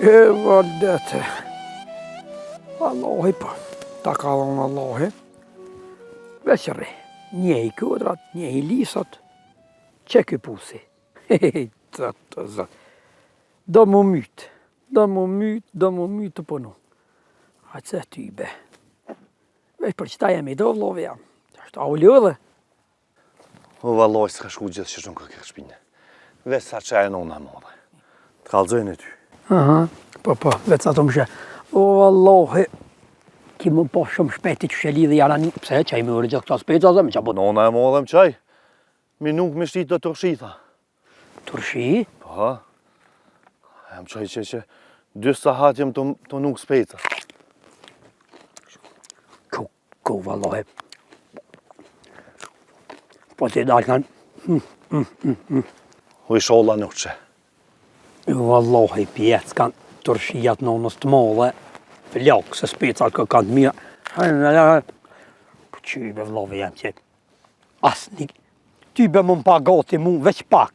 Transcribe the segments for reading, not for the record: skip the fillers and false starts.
E valdete. Allahi po. Ta ka dhonë Allahi. Veqëri. Një i kodrat, një i lisat. Që ky pusi? Të zot. Do mu mytë. Do mu mytë të punu. A që ty be. Veç për qëta jemi do vlovi jam. Qashtu a u ljodhe? O valloj s'ka shku gjithë që shumë kërkë shpine. Veç sa që e nona modhe. Të kalëzojnë e ty. Aha, po, veç sa të më shë. O Allahi, ki më po shumë shpeti që shë lidhe jara një. Pse që i më rëgjë këta speca dhe me që po. Nona e modhe më qaj. Mi nuk me shtit të tërshitha. Tërshi? Po. E më qaj që 2 sahat jem të nuk speca. Ko Allahi. Po të i dalë kanë. U i sholla nuk që. Jo Allahi pjetë kanë tërshijat nonës të modhe. Flakë se speca kë kanë të mira. Po qybe vlovi jam që. Asë një. Ty be më pagati mu veç pak.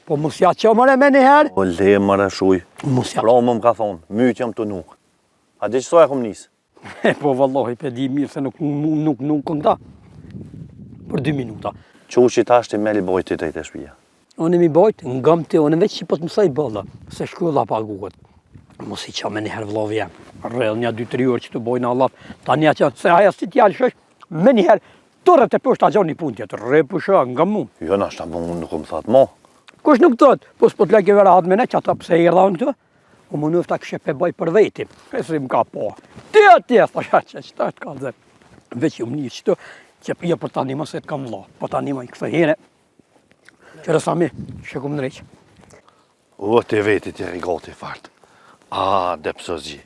Po mos ja që mëre me njëherë. O le mëre shuj. Mos ja. Pra më ka thonë, mytë jam të nuk. A di qësoj e kom nisë? Po vallahi pe di mirë se nuk kënda. Për 2 minuta. Qushi tash ti meli bojt të të shpija. Unë mi bojt, ngam të unë veç që po të mësaj bëlla. Se shkolla paguhet. Mos i qa me njëherë vlovi jam. Rrëll një 2-3 orë që të bojnë Allah. Ta një që se aja si t'jallë shësh. Me njëherë, tërët e pështë a gjo një pun tjetër. Rre pusha, nga mu. Jo, na shta më nuk më thatë mo. Kush nuk tëtë? Po s'po t'leke vera hatë me ne që ata pse i rraun të? U më nëfta kështë pe baj për vetim. E si më ka po. Tja, thasha që qëta të ka dhe. Veç ju më një qëtë, që jo për ta një mëse të kam la. Po ta një më i kësa here. Që rësa mi, që ku më nëreq. O, të vetit e rigati fartë. A, depsozi.